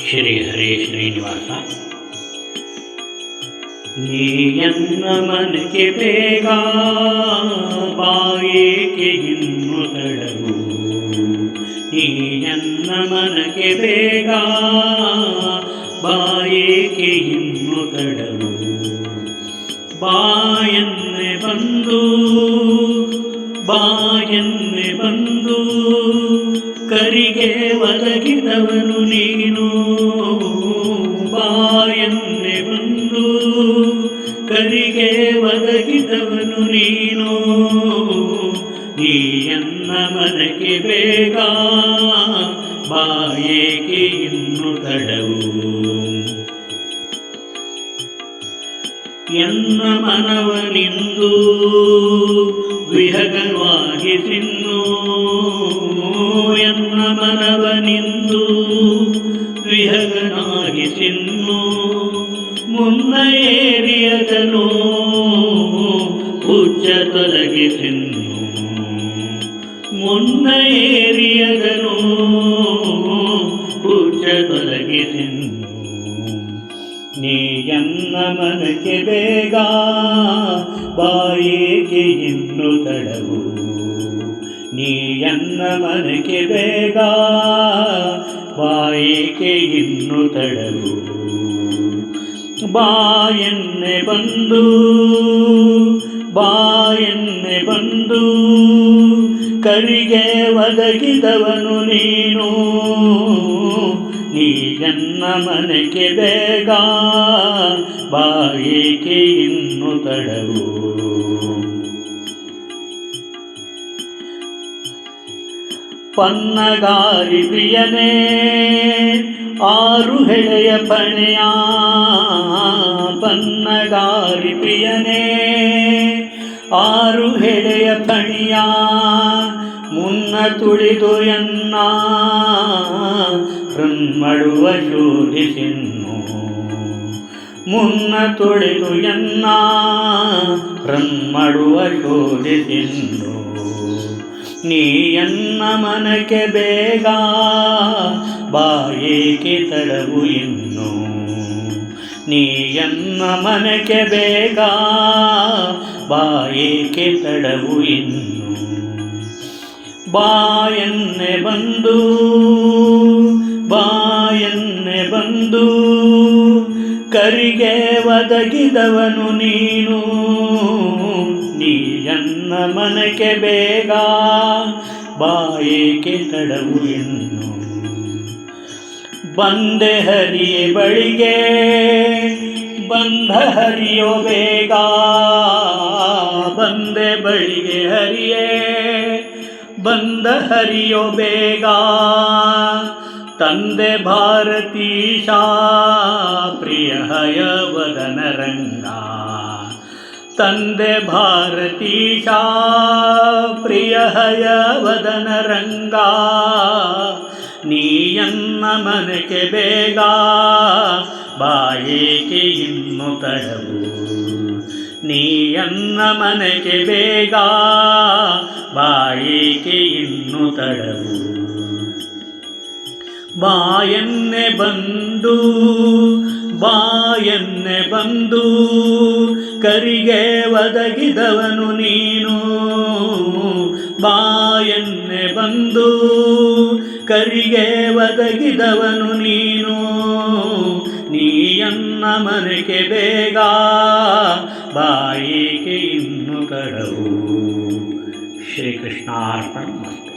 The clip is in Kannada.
ಶ್ರೀ ಹರೇ ಶ್ರೀನಿವಾಸ. ನೀಯನ್ನ ಮನಕ್ಕೆ ಬೇಗ ಬಾಯೇಕೆ ಇನ್ನು ತಡವು, ನೀಯನ್ನ ಮನಕ್ಕೆ ಬೇಗ ಬಾಯೇಕೆ ಇನ್ನು ತಡವು. ಬಾಯನ್ನೆ ಬಂದು ಬಾಯನ್ನೆ ಬಂದು ಕರಿಗೆ ಒದಗಿದವನು ನೀನು. ಬಾಯನ್ನೆ ಬಂದು ಕರಿಗೆ ಒದಗಿದವನು ನೀನು. ನೀಯನ್ನ ಮನಕ್ಕೆ ಬೇಗ ಬಾಯೇಕೆ ಇನ್ನು ತಡವು. ಎನ್ನ ಮನವನಿಂದು ವಿಹಗವಾಗಿಸಿನ್ನು, ಎನ್ನ ಮನವನಿಂದು ವಿಹಗನಾಗಿಸಿನ್ನು. ಮುನ್ನ ಏರಿಯದನು ಪೂಜ್ಯ ತೊಲಗಿಸಿನ್ನು, ಮುನ್ನ ಏರಿಯದನು ಪೂಜ್ಯ ತೊಲಗಿಸಿನ್ನು. ನೀಯನ್ನ ಮನಕ್ಕೆ ಬೇಗ ಬಾಯೇಕೆ ಇನ್ನು ತಡವು. ನೀಯನ್ನ ಮನಕ್ಕೆ ಬೇಗ ಬಾಯೇಕೆ ಇನ್ನು ತಡವು. ಬಾಯನ್ನೆ ಬಂದು ಬಾಯನ್ನೆ ಬಂದು ಕರಿಗೆ ಒದಗಿದವನು ನೀನು. ನೀಯನ್ನ ಮನಕ್ಕೆ ಬೇಗ ಬಾಯೇಕೆ ಇನ್ನು ತಡವು. ಪನ್ನಗಾರಿ ಪ್ರಿಯನೇ ಆರು ಹೆಳೆಯ ಪಣೆಯ, ಪನ್ನಗಾರಿ ಪ್ರಿಯನೇ ಆರು ಹೆಳೆಯ ಪಣಿಯ. ಮುನ್ನ ತುಳಿದು ಎನ್ನ ಹೃನ್ಮಡುವ ಶೋಧಿಸಿನ್ನು, ಮುನ್ನ ತುಳಿದು ಎನ್ನ ಹೃನ್ಮಡುವ ಶೋಧಿಸಿನ್ನು. ನೀಯನ್ನ ಮನಕ್ಕೆ ಬೇಗ ಬಾಯೇಕೆ ತಡವು ಇನ್ನು. ನೀಯನ್ನ ಮನಕ್ಕೆ ಬೇಗ ಬಾಯೇಕೆ ತಡವು ಇನ್ನು. ಬಾಯನ್ನೆ ಬಂದು ಬಾಯನ್ನೆ ಬಂದು ಕರಿಗೆ ಒದಗಿದವನು ನೀನು. ನೀಯನ್ನ ಮನಕ್ಕೆ ಬೇಗ ಬಾಯೇಕೆ ತಡವು ಇನ್ನು. ಬಂದೆ ಹರಿಯೇ ಬಳಿಗೆ ಬಂಧ ಹರಿಯೋ ಬೇಗ, ಬಂದೆ ಬಳಿಗೆ ಹರಿಯೇ ಬಂದ ಹರಿಯೋ ಬೇಗ. ತಂದೆ ಭಾರತೀಶ ಪ್ರಿಯ ಹಯವದನ ರಂಗ, ತಂದೆ ಭಾರತೀಶ ಪ್ರಿಯ ಹಯವದನ ರಂಗ. ನೀಯನ್ನ ಮನಕ್ಕೆ ಬೇಗ ಬಾಯೇಕೆ ಇನ್ನು ತಡವು. ನೀಯನ್ನ ಮನಕ್ಕೆ ಬೇಗ ಬಾಯೇಕೆ ಇನ್ನು ತಡವು. ಬಾಯನ್ನೆ ಬಂದು ಬಾಯನ್ನೆ ಬಂದು ಕರಿಗೆ ಒದಗಿದವನು ನೀನು. ಬಾಯನ್ನೆ ಬಂದು ಕರಿಗೆ ಒದಗಿದವನು ನೀನು. ನೀಯನ್ನ ಮನಕ್ಕೆ ಬೇಗ ಬಾಯೇಕೆ ಇನ್ನು ತಡವು. ಶ್ರೀಕೃಷ್ಣಾರ್ಪಣಮಸ್ತು.